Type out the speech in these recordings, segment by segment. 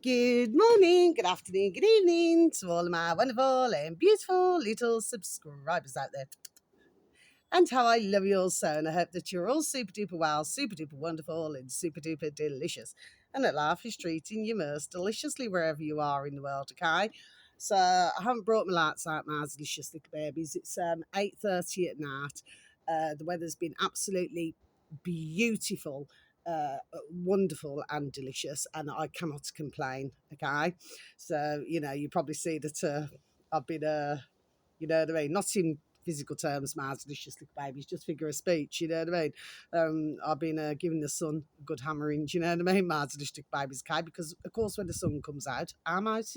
Good morning, good afternoon, good evening to all of my wonderful and beautiful little subscribers out there. And how I love you all so, and I hope that you're all super duper well, super duper wonderful, and super duper delicious. And that life is treating you most deliciously wherever you are in the world, okay? So I haven't brought my lights out, my delicious little babies. It's 8:30 at night. The weather's been absolutely beautiful, wonderful and delicious, and I cannot complain, okay? So, you probably see that I've been, you know what I mean, not in physical terms, my delicious little babies, just figure of speech, you know what I mean? I've been giving the sun a good hammering, do you know what I mean? My delicious little babies, okay? Because, of course, when the sun comes out, I'm out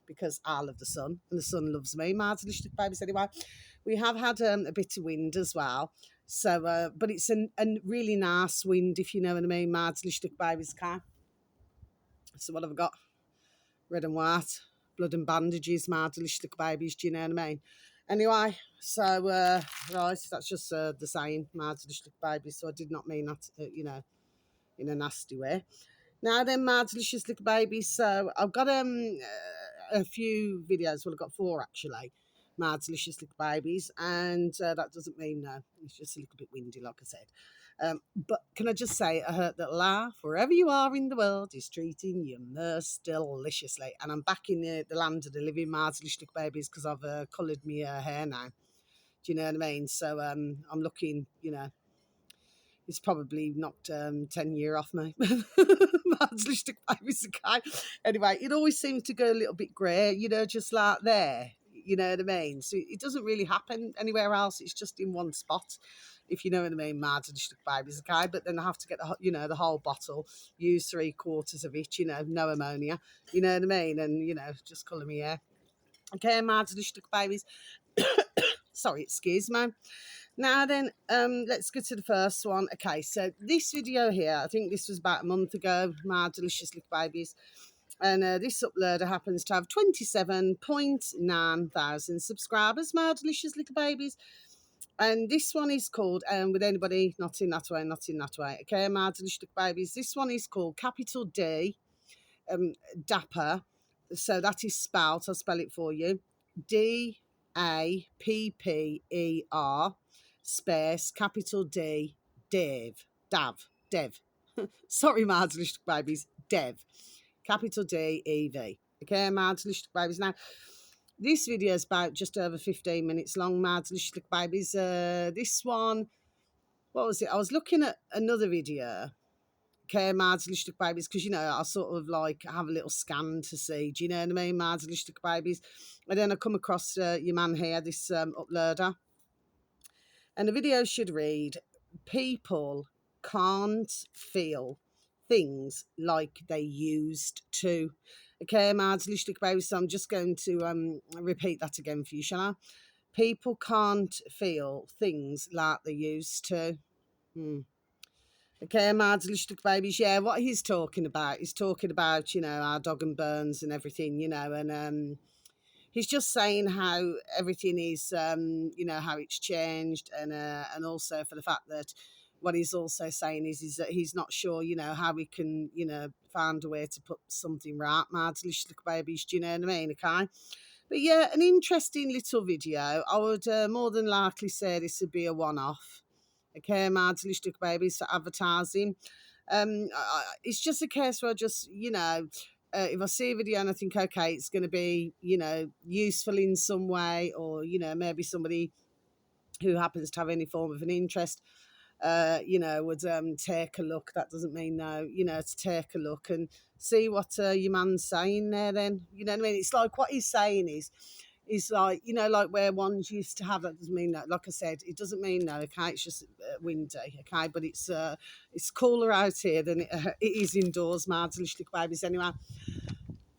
because I love the sun and the sun loves me, my delicious little babies. Anyway, we have had a bit of wind as well. So, but it's a really nice wind, if you know what I mean, my delicious little babies, okay? So what have I got? Red and white, blood and bandages, my delicious little babies, do you know what I mean? Anyway, so, right, that's just the saying, my delicious little babies, so I did not mean that, in a nasty way. Now then, my delicious little babies, so I've got a few videos, well, I've got 4 actually, my delicious little babies, and that doesn't mean no, it's just a little bit windy, like I said. But can I just say, I hope that life, wherever you are in the world, is treating you most deliciously. And I'm back in the land of the living, my delicious little babies, because I've coloured my hair now. Do you know what I mean? So I'm looking, it's probably knocked 10 year off me. Man's lipstick baby's a guy. Anyway, it always seems to go a little bit grey, just like there. You know what I mean? So it doesn't really happen anywhere else. It's just in one spot, if you know what I mean. Mad lipstick baby's a guy, but then I have to get the whole bottle, use 3/4 of it. No ammonia. You know what I mean? And just colour me hair. Okay, mad lipstick babies. Sorry, excuse me. Now then, let's go to the first one. Okay, so this video here, I think this was about a month ago, my delicious little babies. And this uploader happens to have 27.9 thousand subscribers, my delicious little babies. And this one is called, with anybody, not in that way, not in that way. Okay, my delicious little babies. This one is called capital D, Dapper. So that is spelt, I'll spell it for you. Dapper space capital D Dev. Sorry, my delicious babies, Dev. Capital D-E-V. Okay, my delicious babies. Now, this video is about just over 15 minutes long, my delicious babies. This one, what was it? I was looking at another video. Okay, my delicious babies, because I sort of like have a little scan to see. Do you know what I mean, my delicious babies? And then I come across your man here, this uploader. And the video should read, people can't feel things like they used to. Okay, my delicious babies, so I'm just going to repeat that again for you, shall I? People can't feel things like they used to. Okay, my delicious babies, yeah, what he's talking about, our dog and burns and everything, and he's just saying how everything is, how it's changed, and also for the fact that what he's also saying is that he's not sure, how we can, find a way to put something right, my delicious babies, do you know what I mean, okay? But yeah, an interesting little video. I would more than likely say this would be a one-off. Okay, my delicious babies, for advertising. It's just a case where I just, if I see a video and I think, okay, it's going to be, useful in some way, or, maybe somebody who happens to have any form of an interest, would take a look. That doesn't mean no, to take a look and see what your man's saying there then. You know what I mean? It's like what he's saying is like, like where ones used to have, that doesn't mean that, like I said, it doesn't mean no, okay, it's just windy, okay, but it's cooler out here than it is indoors, my delicious babies. Anyway,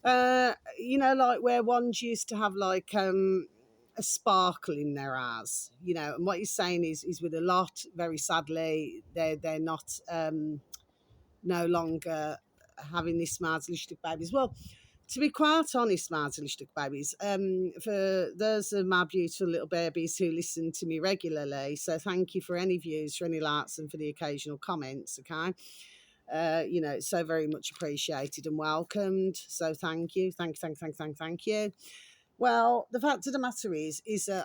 like where ones used to have like a sparkle in their eyes, and what he's saying is with a lot, very sadly, they're not no longer having this, my delicious babies. Well, to be quite honest, my delicious babies, for those of my beautiful little babies who listen to me regularly, so thank you for any views, for any likes, and for the occasional comments, okay? It's so very much appreciated and welcomed. So thank you, thank you. Well, the fact of the matter is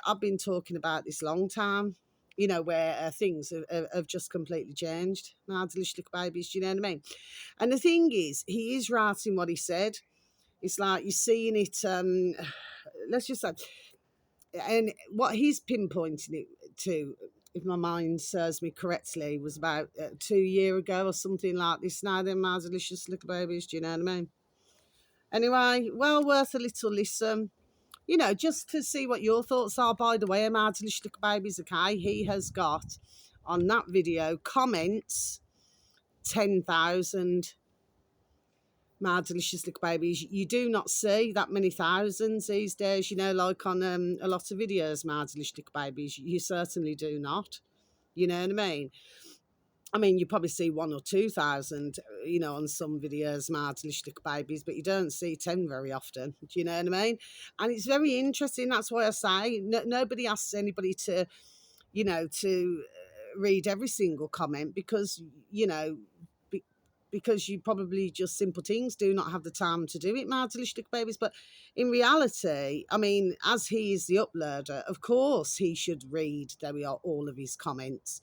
I've been talking about this long time. Where things have just completely changed. Now, delicious little babies, do you know what I mean? And the thing is, he is right in what he said. It's like you're seeing it. Let's just say, and what he's pinpointing it to, if my mind serves me correctly, was about 2 years ago or something like this. Now, then, my delicious little babies, do you know what I mean? Anyway, well worth a little listen. Just to see what your thoughts are. By the way, my delicious little babies, okay? He has got on that video comments 10,000. My delicious little babies. You do not see that many thousands these days, like on a lot of videos, my delicious little babies. You certainly do not. You know what I mean? You probably see 1 or 2 thousand, on some videos, my delicious little babies, but you don't see 10 very often. Do you know what I mean? And it's very interesting. That's why I say nobody asks anybody to read every single comment because, because you probably just simple things do not have the time to do it, my delicious little babies. But in reality, as he is the uploader, of course he should read, there we are, all of his comments.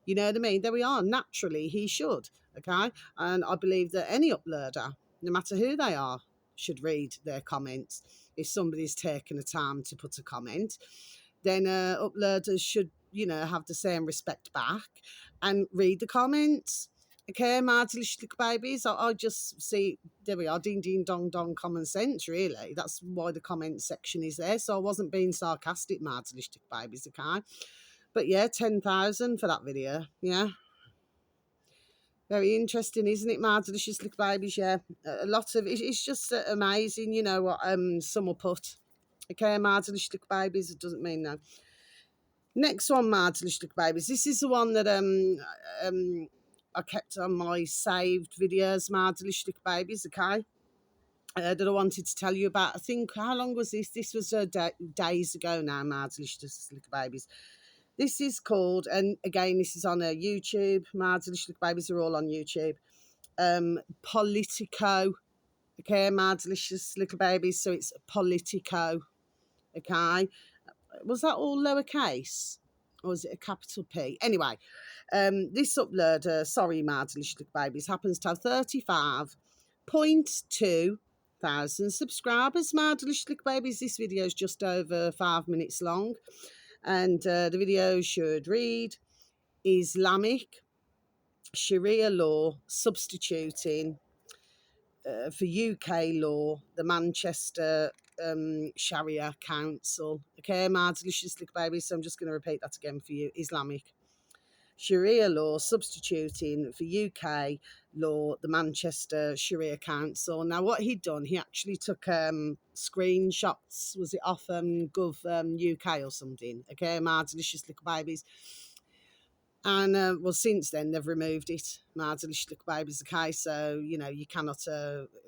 You know what I mean? There we are. Naturally, he should. Okay. And I believe that any uploader, no matter who they are, should read their comments. If somebody's taken the time to put a comment, then uploaders should, have the same respect back and read the comments. Okay, my delicious little babies. I just see, there we are, ding, ding, dong, dong, common sense, really. That's why the comment section is there. So I wasn't being sarcastic, my delicious little babies, okay? But yeah, 10,000 for that video. Yeah. Very interesting, isn't it, my delicious little babies? Yeah. A lot of it's just amazing, what some will put. Okay, my delicious little babies. It doesn't mean no. Next one, my delicious little babies. This is the one that I kept on my saved videos, my delicious little babies. Okay. That I wanted to tell you about. I think, how long was this? This was days ago now, my delicious little babies. This is called, and again, this is on YouTube. My delicious little babies are all on YouTube. Politico. Okay, my delicious little babies. So it's Politico. Okay. Was that all lowercase? Or was it a capital P? Anyway, this uploader, sorry, my delicious little babies, happens to have 35.2 thousand subscribers. My delicious little babies, this video is just over 5 minutes long. And the video should read, Islamic Sharia law substituting for UK law, the Manchester Shariah Council. Okay, my delicious little babies. So I'm just going to repeat that again for you. Islamic Sharia law substituting for UK law, the Manchester Sharia Council. Now, what he'd done, he actually took screenshots, was it off Gov UK or something? Okay, my delicious little babies. And well, since then they've removed it. My delicious little babies. Okay, so you cannot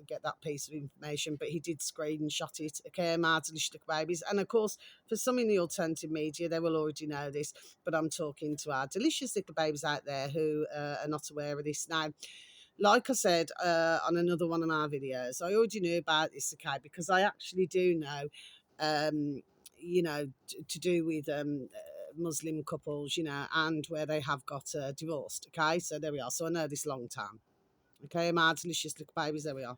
get that piece of information. But he did screenshot it. Okay, my delicious little babies. And of course, for some in the alternative media, they will already know this. But I'm talking to our delicious little babies out there who are not aware of this now. Like I said on another one of my videos, I already knew about this. Okay, because I actually do know, to do with Muslim couples, and where they have got divorced. Okay, so there we are. So I know this long time. Okay, my delicious little babies, there we are.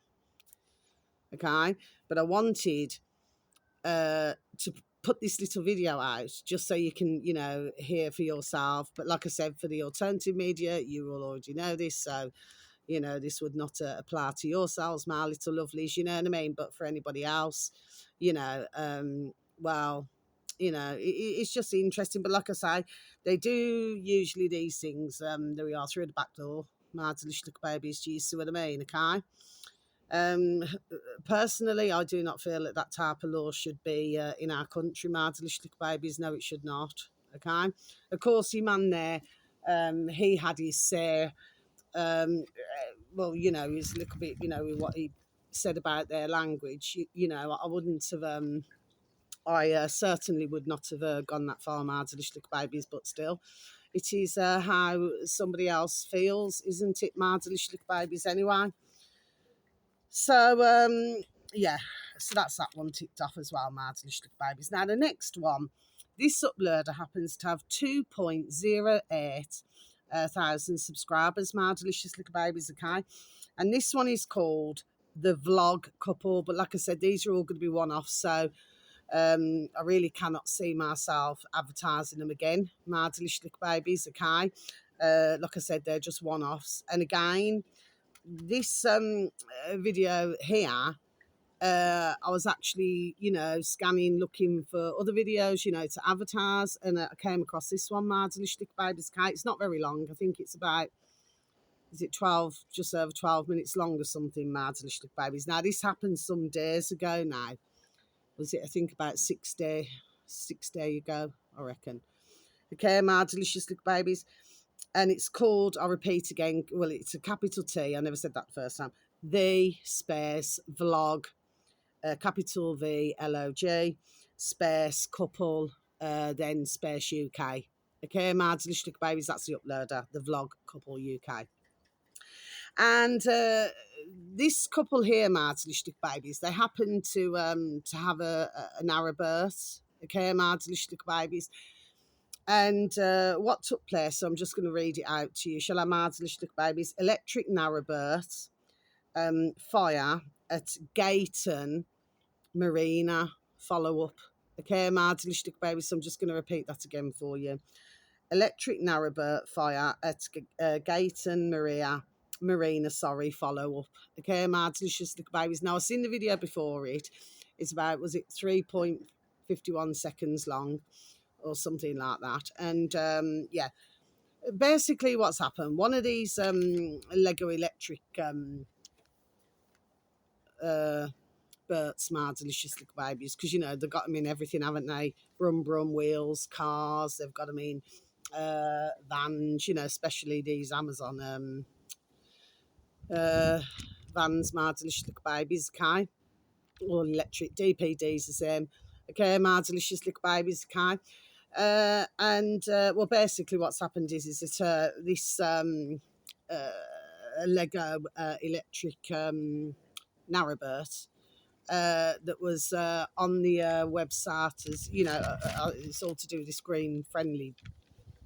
Okay, but I wanted to put this little video out just so you can, hear for yourself. But like I said, for the alternative media, you will already know this. So, this would not apply to yourselves, my little lovelies, you know what I mean? But for anybody else, well, it's just interesting. But like I say, they do usually these things. There we are, through the back door. My delicious little babies, do you see what I mean? Okay. Personally, I do not feel that type of law should be in our country. My delicious little babies, no, it should not. Okay. Of course, your man there, he had his say. Well, he's a little bit, with what he said about their language. I wouldn't have. I certainly would not have gone that far, my delicious little babies, but still, It is how somebody else feels, isn't it, my delicious little babies, anyway? So, yeah, so that's that one ticked off as well, my delicious little babies. Now, the next one, this uploader happens to have 2.08 thousand subscribers, my delicious little babies, okay? And this one is called The Vlog Couple. But like I said, these are all going to be one-offs, so I really cannot see myself advertising them again, my delicious little babies, okay? Like I said, they're just one-offs. And again, this video here, I was actually, scanning, looking for other videos, to advertise, and I came across this one, my delicious little babies, okay? It's not very long. I think it's about, is it 12, just over 12 minutes long or something, my delicious little babies. Now, this happened some days ago now. Was it, I think, about 6 day ago, I reckon. Okay, my delicious little babies. And it's called, I'll repeat again, well, it's a capital T, I never said that the first time, the space vlog, capital V, LOG, space couple, then space UK. Okay, my delicious little babies, that's the uploader, the vlog couple UK. And this couple here, my delicious little babies, they happen to have a narrowboat. Okay, my delicious little babies. And what took place, so I'm just going to read it out to you. Shall I, my delicious little babies? Electric narrowboat, fire at Gayton Marina, follow up. Okay, my delicious little babies, so I'm just going to repeat that again for you. Electric narrowboat fire at Gayton Marina, follow up. Okay, my delicious little babies. Now, I've seen the video before it. It's about, was it 3.51 seconds long or something like that? And yeah, basically what's happened, one of these Lego electric boats, my delicious little babies, because they've got them in everything, haven't they? Brum wheels, cars, they've got them in vans, especially these Amazon vans, my delicious little babies, okay? All electric, DPD's the same. Okay, my delicious little babies, okay? And well, basically what's happened is that this Lego electric narrowboat that was on the website, as it's all to do with this green friendly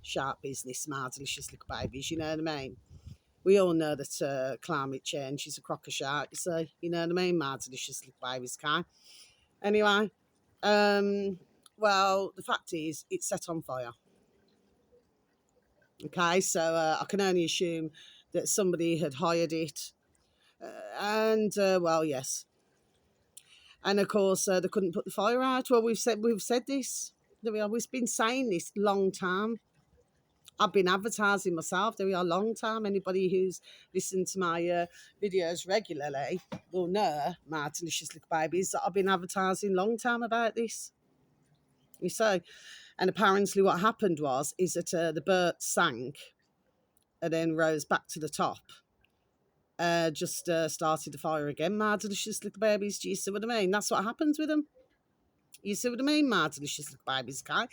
sharp business, my delicious little babies, you know what I mean? We all know that climate change is a crock of shark, you see, you know what I mean, my delicious little babies, okay? Anyway, well, the fact is, it's set on fire. Okay, so I can only assume that somebody had hired it, and well, yes, and of course they couldn't put the fire out. Well, we've said this. There we are. We've been saying this long time. I've been advertising myself. There we are, long time. Anybody who's listened to my videos regularly will know, my delicious little babies, that I've been advertising long time about this. You see, and apparently what happened is that the boat sank and then rose back to the top. Just started the fire again, my delicious little babies. Do you see what I mean? That's what happens with them. You see what I mean, my delicious little babies, guy?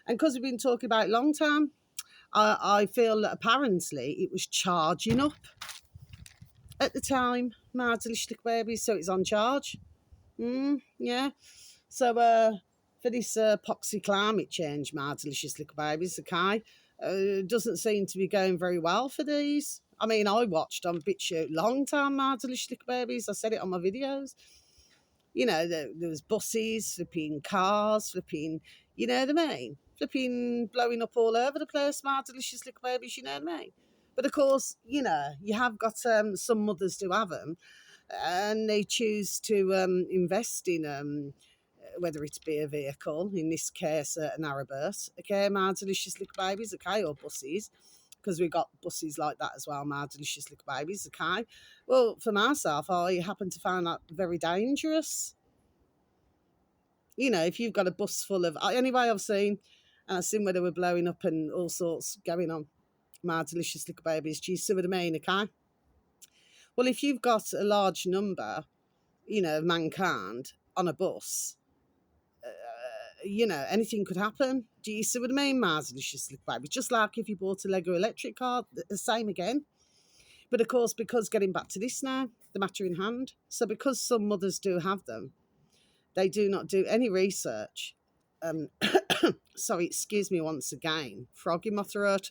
And because we've been talking about it long time, I feel that apparently it was charging up at the time, my delicious little babies, so it's on charge. Yeah. So for this poxy climate change, my delicious little babies, okay, doesn't seem to be going very well for these. I mean, I watched on BitChute long time, my delicious little babies. I said it on my videos. There was buses, flipping cars, flipping, you know what I mean? Flipping blowing up all over the place, my delicious little babies, you know what I mean? But of course, you have got some mothers do have them, and they choose to invest in whether it be a vehicle, in this case a narrowboat, okay, my delicious little babies, okay, or buses, because we've got buses like that as well, my delicious little babies, okay. Well, for myself, I happen to find that very dangerous. If you've got a bus full of, anyway, I've seen where they were blowing up and all sorts going on, my delicious little babies. Do you see what I mean, okay? Well, if you've got a large number, of mankind on a bus, anything could happen. Do you see what I mean, Mars? And it's just like, baby, just like if you bought a Lego electric car, the same again. But of course, because getting back to this now, the matter in hand. So because some mothers do have them, they do not do any research. Sorry, excuse me once again. Frog in my throat.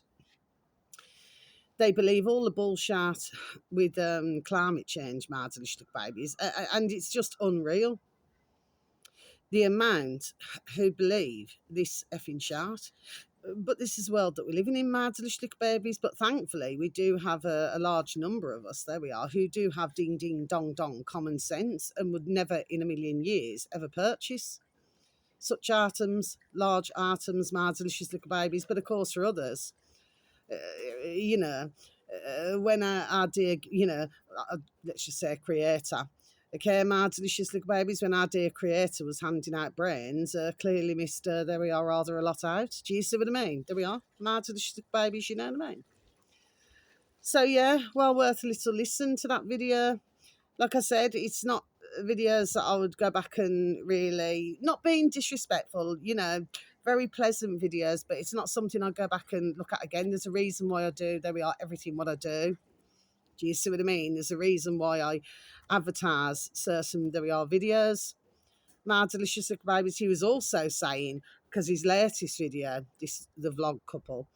They believe all the bullshit with climate change, Mars and babies, and it's just unreal. The amount who believe this effing shit. But this is the world that we're living in, mad little babies. But thankfully, we do have a large number of us, there we are, who do have ding, ding, dong, dong common sense and would never in a million years ever purchase such items, large items, mad little babies. But of course, for others, when our dear, let's just say creator, okay, my delicious little babies, when our dear creator was handing out brains, clearly missed, there we are, rather a lot out. Do you see what I mean? There we are, my delicious little babies, you know what I mean? So, yeah, well worth a little listen to that video. Like I said, it's not videos that I would go back and really, not being disrespectful, very pleasant videos, but it's not something I go back and look at again. There's a reason why I do, there we are, everything what I do. Do you see what I mean? There's a reason why I advertise certain, there we are, videos. My delicious little babies, he was also saying, because his latest video, the vlog couple,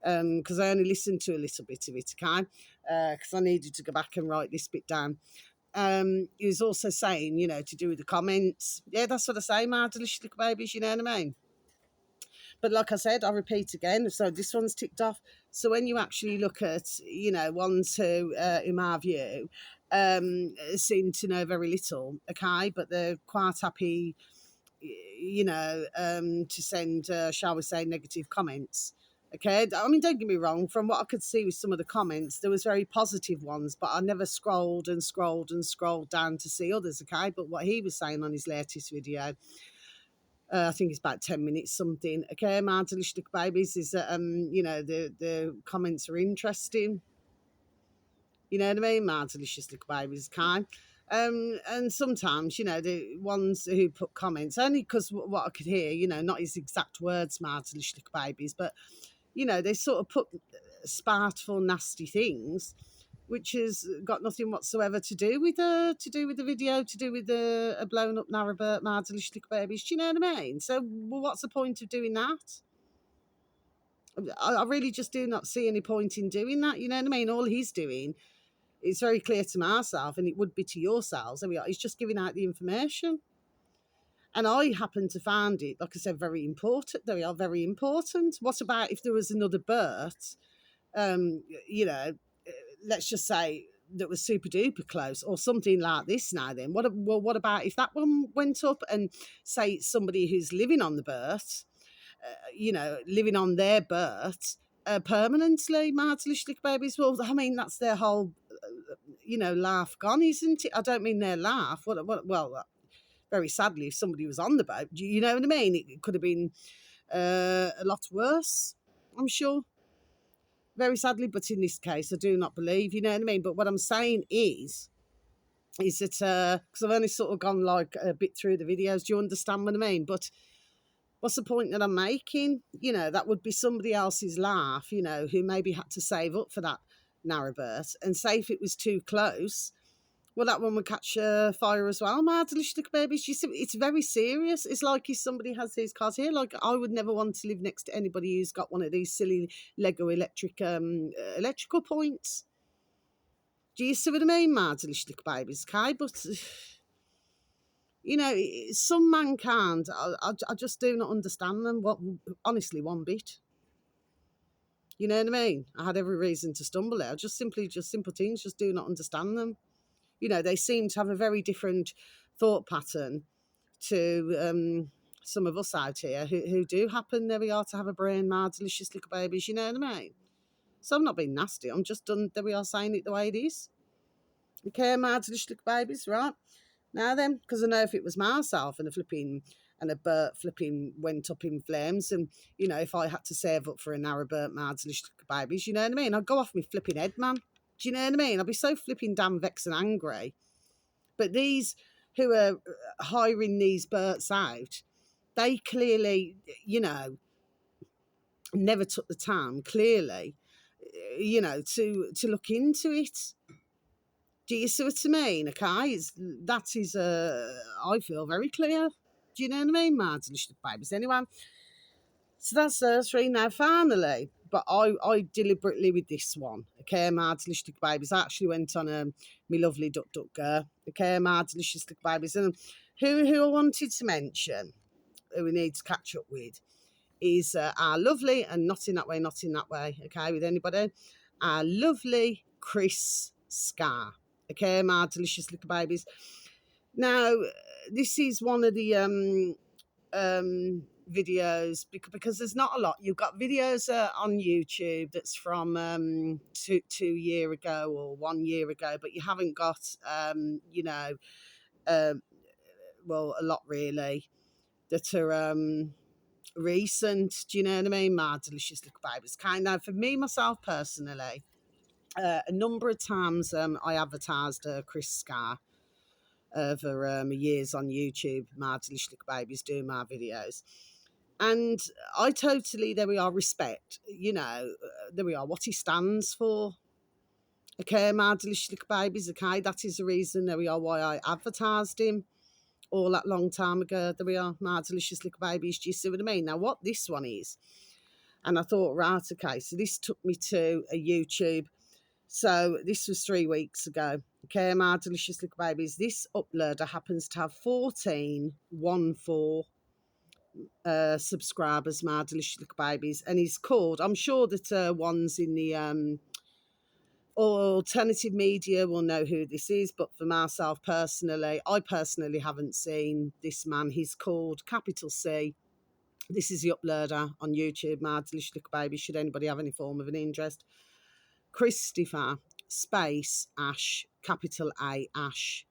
because I only listened to a little bit of it, okay? Because I needed to go back and write this bit down. He was also saying, to do with the comments. Yeah, that's what I say, my delicious little babies, you know what I mean? But like I said, I'll repeat again. So this one's ticked off. So when you actually look at, ones who, in my view, seem to know very little, okay, but they're quite happy, to send, shall we say, negative comments. Okay, I mean, don't get me wrong. From what I could see with some of the comments, there was very positive ones, but I never scrolled and scrolled and scrolled down to see others. Okay, but what he was saying on his latest video, I think it's about 10 minutes something. Okay, my delicious babies is that the comments are interesting. You know what I mean? My delicious little babies, okay. And sometimes, the ones who put comments, only because what I could hear, not his exact words, my delicious little babies, but they sort of put spiteful, nasty things, which has got nothing whatsoever to do with the video, to do with a blown up Narrowboat, my delicious little babies. Do you know what I mean? So, well, what's the point of doing that? I really just do not see any point in doing that. You know what I mean? All he's doing, it's very clear to myself, and it would be to yourselves. There we are. He's just giving out the information. And I happen to find it, like I said, very important. They are very important. What about if there was another birth, let's just say that was super duper close or something like this now then? What about if that one went up and say it's somebody who's living on the birth, living on their birth permanently, my delicious little babies? Well, I mean, that's their whole, laugh gone, isn't it? I don't mean their laugh. Well, very sadly, if somebody was on the boat, you know what I mean? It could have been a lot worse, I'm sure. Very sadly, but in this case, I do not believe, you know what I mean? But what I'm saying is that, because I've only sort of gone like a bit through the videos, do you understand what I mean? But what's the point that I'm making? That would be somebody else's laugh, who maybe had to save up for that narrowboat, and say if it was too close, well, that one would catch fire as well. My delicious little babies, you see, it's very serious. It's like if somebody has these cars here, like I would never want to live next to anybody who's got one of these silly Lego electrical points. Do you see what I mean, my delicious little babies, okay? But, some mankind, I just do not understand them, honestly, one bit. You know what I mean? I had every reason to stumble there. Just simple things, just do not understand them. They seem to have a very different thought pattern to some of us out here who do happen, there we are, to have a brain, my delicious little babies, you know what I mean? So I'm not being nasty, I'm just done, there we are, saying it the way it is. Okay, my delicious little babies, right? Now then, because I know if it was myself and a bird flipping went up in flames, and, if I had to save up for a narrowboat, my delicious little babies, you know what I mean? I'd go off my flipping head, man. Do you know what I mean? I'd be so flipping damn vexed and angry. But these who are hiring these birds out, they clearly, you know, never took the time, clearly, you know, to look into it. Do you see what I mean? Okay, that is, I feel very clear. Do you know what I mean? Mads lyssnade på babies anyway. So that's three now, finally. But I deliberately with this one. Okay, Mads lyssnade på babies. I actually went on my lovely duck duck girl. Okay, Mads lyssnade på babies. And who I wanted to mention, who we need to catch up with, is our lovely, and not in that way, not in that way, okay, with anybody, our lovely Chris Scar. Okay, my delicious little babies. Now, this is one of the videos because there's not a lot. You've got videos on YouTube that's from 2 year ago or 1 year ago, but you haven't got, you know, well, a lot really that are recent. Do you know what I mean? My delicious little babies. Kind of for me, myself personally, a number of times I advertised Chris Scar over years on YouTube. My delicious little babies doing my videos. And I totally, there we are, respect, you know, there we are, what he stands for. Okay, my delicious little babies, okay, that is the reason, there we are, why I advertised him all that long time ago. There we are, my delicious little babies. Do you see what I mean? Now, what this one is, and I thought, right, okay, so this took me to a YouTube. So this was 3 weeks ago. Okay, my delicious little babies. This uploader happens to have 14 subscribers, my delicious little babies, and he's called. I'm sure that ones in the alternative media will know who this is, but for myself personally, I personally haven't seen this man. He's called Capital C. This is the uploader on YouTube, my delicious little baby, should anybody have any form of an interest. Christopher space Ash, capital A Ash.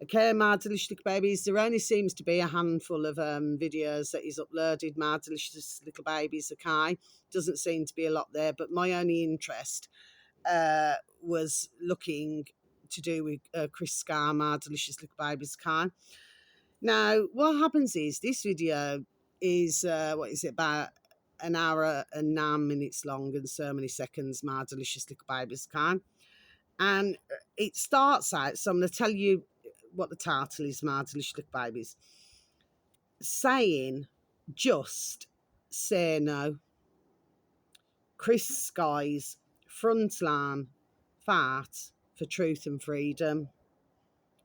Okay, my delicious little babies, there only seems to be a handful of videos that he's uploaded, my delicious little babies, okay? Doesn't seem to be a lot there, but my only interest was looking to do with Chris Scar, my delicious little babies, okay? Now, what happens is this video is, what is it, about an hour and 9 minutes long and so many seconds, my delicious little babies, okay? And it starts out, so I'm going to tell you what the title is, my delicious little babies. Saying, just say no. Chris Sky's frontline fight for truth and freedom.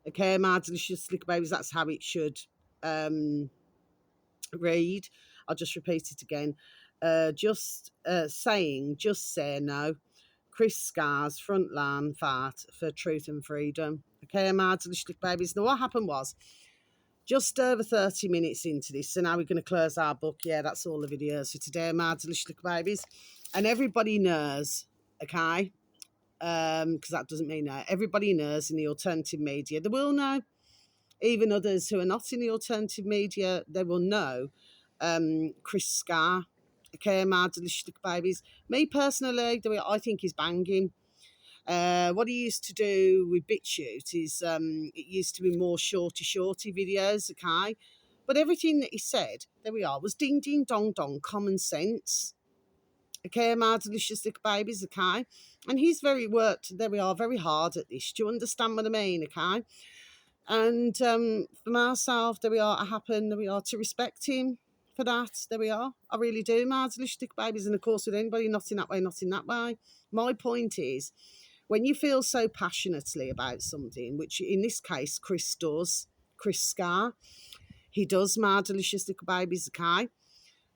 Okay, my delicious little babies, that's how it should read. I'll just repeat it again. Saying, just say no. Chris Scar's frontline fight for truth and freedom. Okay, my delicious little babies. Now, what happened was, just over 30 minutes into this, so now we're going to close our book. Yeah, that's all the videos for today, my delicious little babies. And everybody knows, okay, because that doesn't mean that. Everybody knows in the alternative media. They will know. Even others who are not in the alternative media, they will know Chris Scar. Okay, my delicious little babies. Me personally, the way I think he's banging. What he used to do with BitChute is it used to be more shorty videos, okay? But everything that he said, there we are, was ding ding dong dong, common sense. Okay, my delicious little babies, okay? And he's very worked, there we are, very hard at this. Do you understand what I mean, okay? And for myself, there we are, I happen, there we are, to respect him for that. There we are. I really do, my delicious little babies. And of course, with anybody, not in that way, not in that way. My point is, when you feel so passionately about something, which in this case, Chris does, Chris Scar, he does, my delicious little babies, okay?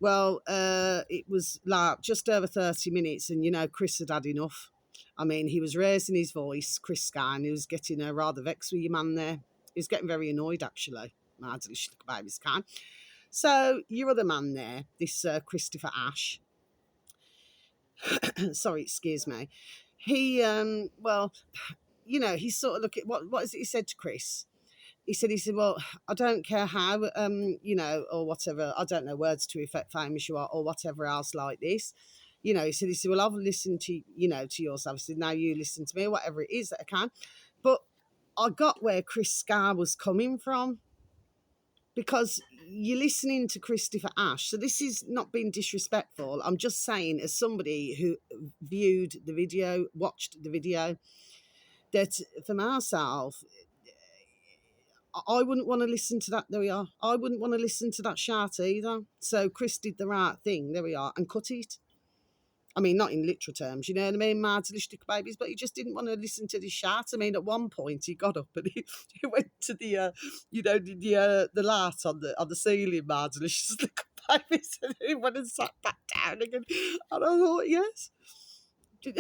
Well, it was like just over 30 minutes, and you know, Chris had had enough. I mean, he was raising his voice, Chris Scar, and he was getting rather vexed with your man there. He was getting very annoyed, actually, my delicious little babies, okay? So, your other man there, this Christopher Ash, sorry, excuse me, he, well, you know, he sort of look at what is it he said to Chris? He said, well, I don't care how, you know, or whatever, I don't know, words to effect famous you are, or whatever else like this. You know, he said, well, I've listened to, you know, to yours, obviously, now you listen to me, whatever it is that I can. But I got where Chris Scar was coming from. because you're listening to Christopher Ash. So this is not being disrespectful. I'm just saying, as somebody who viewed the video, watched the video, that for myself, I wouldn't want to listen to that. There we are. I wouldn't want to listen to that shart either. So Chris did the right thing. There we are, and cut it. I mean, not in literal terms, you know what I mean, Mardelistic babies, but he just didn't want to listen to the shart. I mean, at one point he got up and he went to the, the light on the ceiling, Mardelistic babies, and he went and sat back down again. And I thought, yes. Do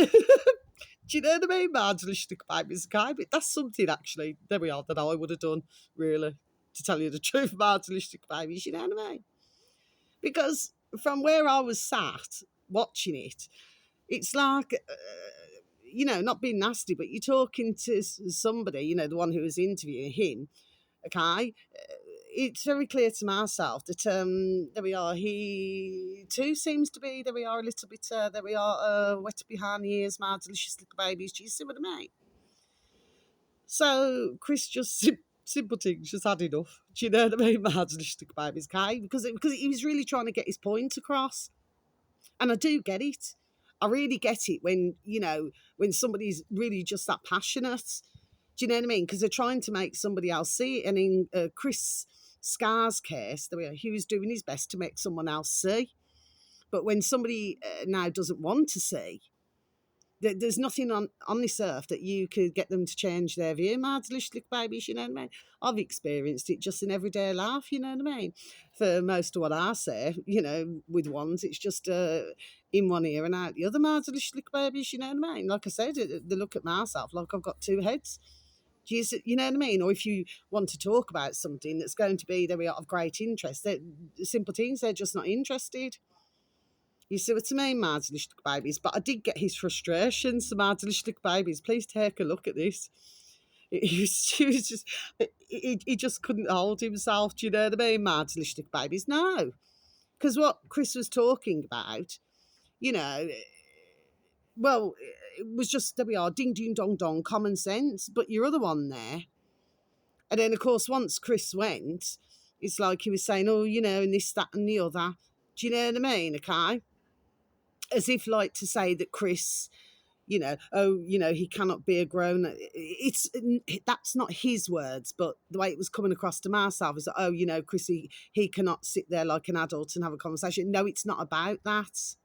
you know what I mean, Mardelistic babies, guy? But that's something actually. There we are. That I would have done, really, to tell you the truth, Mardelistic babies. You know what I mean? Because from where I was sat watching it, it's like, not being nasty, but you're talking to somebody, the one who was interviewing him, okay? It's very clear to myself that, there we are, he too seems to be, there we are, a little bit, there we are, wet behind the ears, my delicious little babies. Do you see what I mean? So Chris just simple things, just had enough. Do you know what I mean, my delicious little babies, okay? Because he was really trying to get his point across. And I do get it. I really get it when somebody's really just that passionate. Do you know what I mean? Because they're trying to make somebody else see it. And in Chris Scar's case, he was doing his best to make someone else see. But when somebody now doesn't want to see, there's nothing on this earth that you could get them to change their view. My delicious little babies, you know what I mean? I've experienced it just in everyday life, you know what I mean? For most of what I say, with ones, it's just in one ear and out the other. My delicious little babies, you know what I mean? Like I said, they look at myself like I've got two heads. You know what I mean? Or if you want to talk about something that's going to be of great interest, simple things, they're just not interested. You see what I mean, Mardelistic babies? But I did get his frustrations, so Mardelistic babies, please take a look at this. He just couldn't hold himself. Do you know what I mean, Mardelistic babies? No. Because what Chris was talking about, well, it was just, there we are, ding, ding, dong, dong, common sense. But your other one there. And then, of course, once Chris went, it's like he was saying, oh, and this, that, and the other. Do you know what I mean? Okay. As if like to say that Chris, he cannot be a grown. That's not his words, but the way it was coming across to myself is that, Chris, he cannot sit there like an adult and have a conversation. No, it's not about that.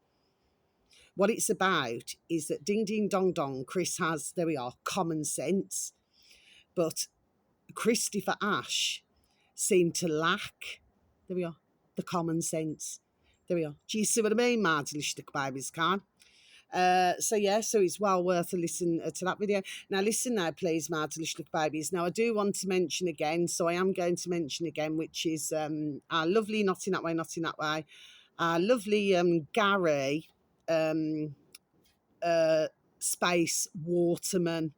What it's about is that ding, ding, dong, dong, Chris has, there we are, common sense. But Christopher Ash seemed to lack, there we are, the common sense. There we are. Do you see what I mean, Mardelistic babies, can? So it's well worth a listen to that video. Now listen now, please, Mardelistic babies. Now I do want to mention again, so I am going to mention again, which is our lovely, not in that way, our lovely Gary Space Waterman.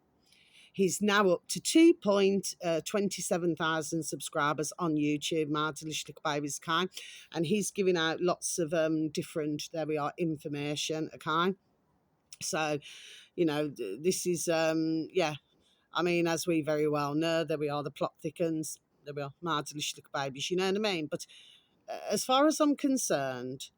He's now up to 2.27,000 subscribers on YouTube, Mardelistic babies, okay? And he's giving out lots of different, there we are, information, okay? So, this is, I mean, as we very well know, there we are, the plot thickens, there we are, Mardelistic babies, you know what I mean? But as far as I'm concerned,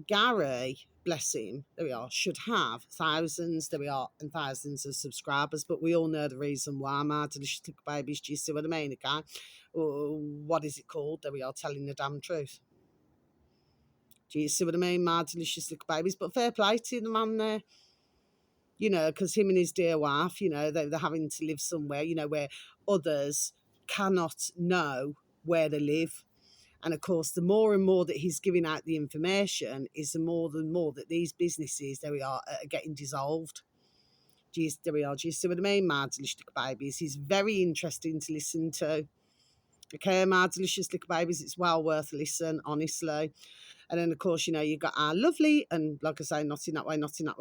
Gary, bless him, there we are, should have thousands, there we are, and thousands of subscribers, but we all know the reason why, my delicious little babies. Do you see what I mean, okay? What is it called? There we are, telling the damn truth. Do you see what I mean, my delicious little babies? But fair play to the man there, because him and his dear wife, they're having to live somewhere, where others cannot know where they live. And of course, the more and more that he's giving out the information is the more that these businesses, there we are getting dissolved. There we are. Do you see what I mean? My delicious little babies. He's very interesting to listen to. Okay, my delicious little babies. It's well worth a listen, honestly. And then, of course, you got our lovely, and like I say, not in that way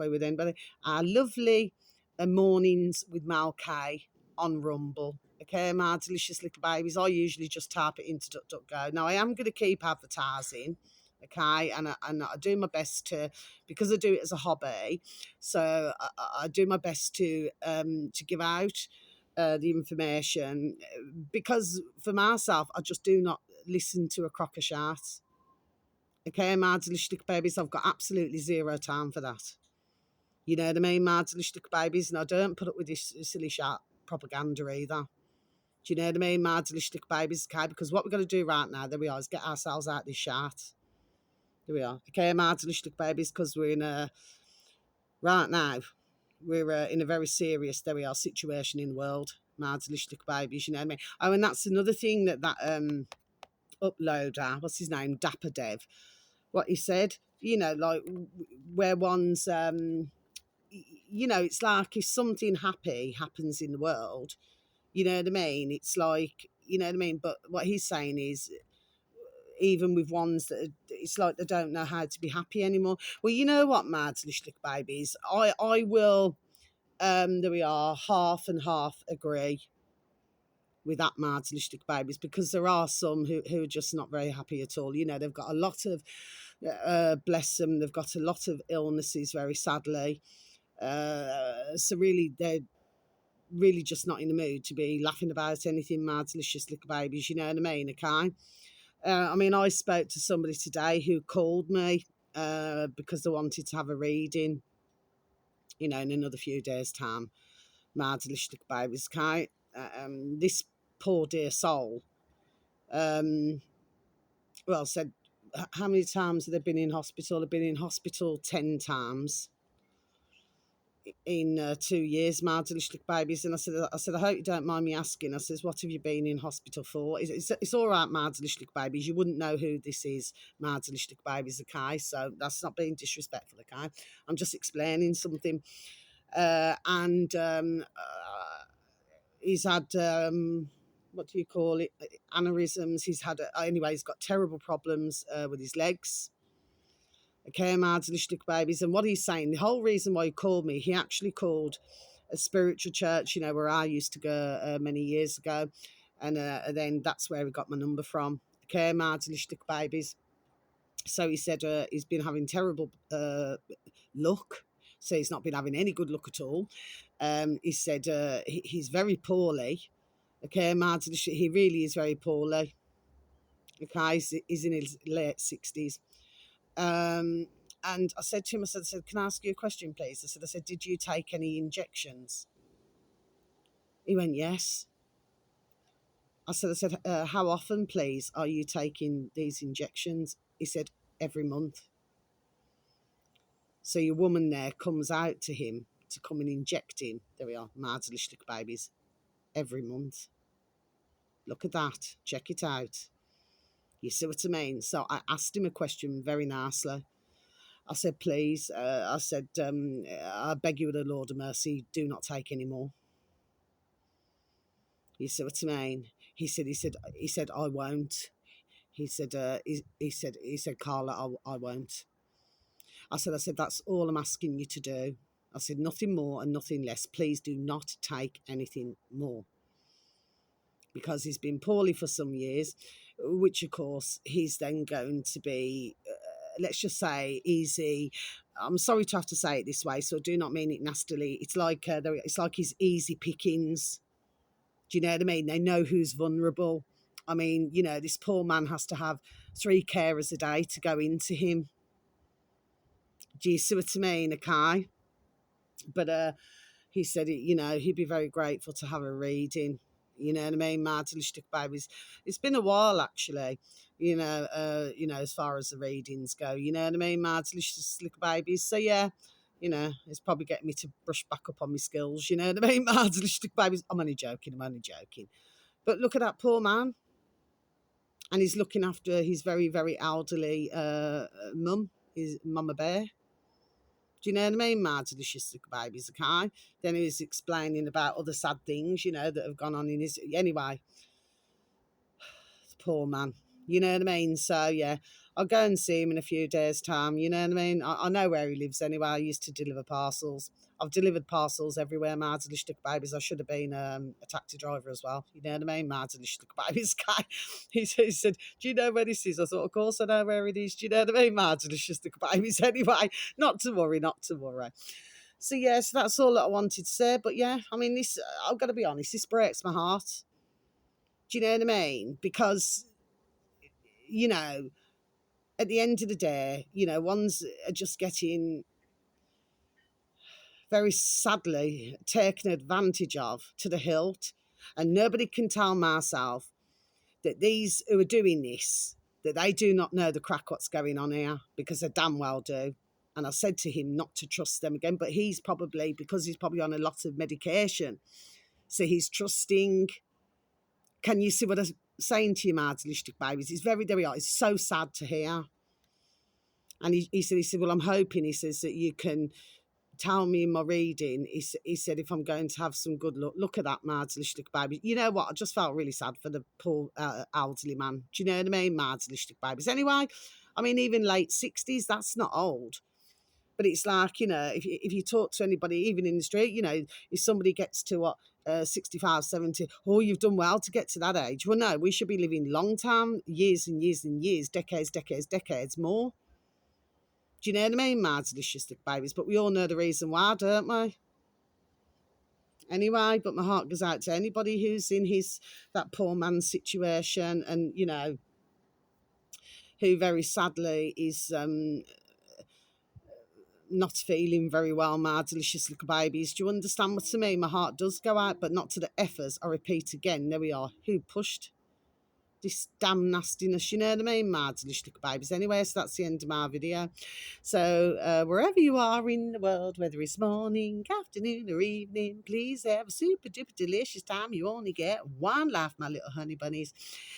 with anybody, our lovely mornings with Mal K on Rumble. Okay, my delicious little babies. I usually just type it into DuckDuckGo. Now, I am going to keep advertising, okay, and I do my best to, because I do it as a hobby, so I do my best to give out the information, because for myself, I just do not, listen to a crocker shout. Okay, Marzlichtig babies, I've got absolutely zero time for that. You know what I mean? Marzlichtig babies, and I don't put up with this silly shout propaganda either. Do you know what I mean? Marzlichtig babies, okay? Because what we're going to do right now, there we are, is get ourselves out of this shout. There we are. Okay, Marzlichtig babies, because we're in a, right now, we're in a very serious, there we are, situation in the world. Marzlichtig babies, you know what I mean? Oh, and that's another thing that uploader, what's his name, Dapper Dev, what he said, you know, like where one's, you know, it's like if something happy happens in the world, you know what I mean? It's like, you know what I mean? But what he's saying is, even with ones that it's like they don't know how to be happy anymore. Well, you know what, Mads Lishlik babies, I will, there we are, half and half agree with that Mads Lishlik babies, because there are some who are just not very happy at all. You know, they've got a lot of, bless them, they've got a lot of illnesses, very sadly. So really, they're really just not in the mood to be laughing about anything Mads Lishlik babies, you know what I mean, okay? I mean, I spoke to somebody today who called me because they wanted to have a reading, you know, in another few days' time. Marzlichtig babies, okay? This poor dear soul, well, said, how many times have they been in hospital? They've been in hospital 10 times in 2 years, Marzlichtig babies. And I said, I hope you don't mind me asking. I says, what have you been in hospital for? It's all right, Marzlichtig babies. You wouldn't know who this is, Marzlichtig babies, okay? So that's not being disrespectful, okay? I'm just explaining something. And he's had, what do you call it, aneurysms. He's had, anyway, he's got terrible problems with his legs. Okay, Marzlichtig babies. And what he's saying, the whole reason why he called me, he actually called a spiritual church, you know, where I used to go many years ago. And then that's where he got my number from. Okay, Marzlichtig babies. So he said he's been having terrible luck. So he's not been having any good luck at all. He said he's very poorly. Okay, Marzlichtig, he really is very poorly. Okay, he's in his late 60s. And I said to him, I said, can I ask you a question, please? I said, did you take any injections? He went, yes. I said, how often, please, are you taking these injections? He said, every month. So your woman there comes out to him to come and inject him. There we are, Marzlichtig babies, every month. Look at that. Check it out. You see what I mean? So I asked him a question very nicely. I said, please, I said, I beg you with the Lord of mercy, do not take any more. You see what I mean? He said, I won't. He said, Carla, I won't. I said, that's all I'm asking you to do. I said, nothing more and nothing less. Please do not take anything more. Because he's been poorly for some years, which of course he's then going to be, let's just say, easy. I'm sorry to have to say it this way, so I do not mean it nastily. It's like his easy pickings. Do you know what I mean? They know who's vulnerable. I mean, you know, this poor man has to have 3 carers a day to go into him. Do you see what I mean? Okay. But he said, you know, he'd be very grateful to have a reading. You know what I mean? Marzlichtig babies. It's been a while, actually. You know, as far as the readings go. You know what I mean? Marzlichtig babies. So yeah, you know, it's probably getting me to brush back up on my skills. You know what I mean? Marzlichtig babies. I'm only joking. But look at that poor man, and he's looking after his very, very elderly mum, his mama bear. Do you know what I mean? Marzlichtig babies, okay? Then he was explaining about other sad things, you know, that have gone on in his... Anyway, poor man. You know what I mean? So, yeah, I'll go and see him in a few days' time. You know what I mean? I know where he lives anyway. I used to deliver parcels. I've delivered parcels everywhere, Marzlichtig babies. I should have been a taxi driver as well. You know what I mean? Marzlichtig babies guy. He said, do you know where this is? I thought, of course I know where it is. Do you know what I mean? Marzlichtig babies anyway. Not to worry, not to worry. So, yes, that's all that I wanted to say. But, yeah, I mean, this, I've got to be honest, this breaks my heart. Do you know what I mean? Because you know, at the end of the day, you know, ones are just getting very sadly taken advantage of to the hilt. And nobody can tell myself that these who are doing this, that they do not know the crack what's going on here, because they damn well do. And I said to him not to trust them again, but he's probably, because he's probably on a lot of medication, so he's trusting. Can you see what I'm saying to you, Marzlistic babies? It's very, very hard. It's so sad to hear. And he said, well, I'm hoping, he says, that you can tell me in my reading. He said, if I'm going to have some good luck, look at that, Marzlistic baby. You know what? I just felt really sad for the poor elderly man. Do you know what I mean? Marzlistic babies. Anyway, I mean, even late 60s, that's not old. But it's like, you know, if you talk to anybody, even in the street, you know, if somebody gets to what, 65, 70, oh, you've done well to get to that age. Well, no, we should be living long time, years and years and years, decades, decades, decades more. Do you know what I mean, Marzlistic babies? But we all know the reason why, don't we? Anyway, but my heart goes out to anybody who's in that poor man's situation, and, you know, who very sadly is not feeling very well, my delicious little babies. Do you understand what I mean? My heart does go out, but not to the effers. I repeat again, there we are. Who pushed this damn nastiness, you know what I mean, my delicious little babies? Anyway, so that's the end of my video. So wherever you are in the world, whether it's morning, afternoon or evening, please have a super duper delicious time. You only get one life, my little honey bunnies.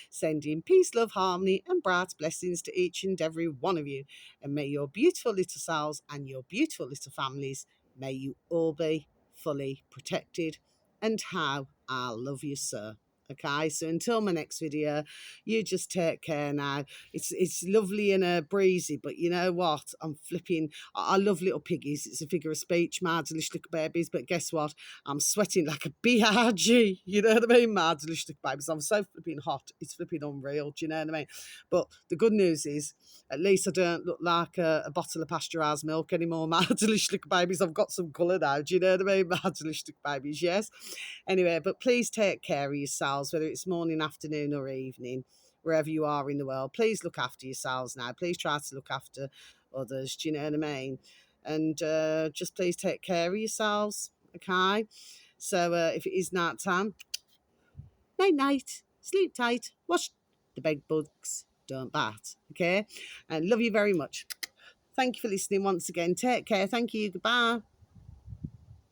Sending peace, love, harmony and bright blessings to each and every one of you. And may your beautiful little selves and your beautiful little families, may you all be fully protected. And how I love you, sir. Okay, so until my next video, you just take care now. It's lovely and breezy, but you know what? I'm flipping. I love little piggies. It's a figure of speech, my delicious little babies. But guess what? I'm sweating like a BRG. You know what I mean, my delicious little babies. I'm so flipping hot. It's flipping unreal. Do you know what I mean? But the good news is, at least I don't look like a bottle of pasteurised milk anymore, my delicious little babies. I've got some colour now. Do you know what I mean, my delicious little babies? Yes. Anyway, but please take care of yourselves, whether it's morning, afternoon or evening, wherever you are in the world. Please look after yourselves now. Please try to look after others. Do you know what I mean? And just please take care of yourselves, okay? So if it is night time, night night, sleep tight, watch the bed bugs don't bite, okay? And love you very much. Thank you for listening once again. Take care. Thank you. Goodbye.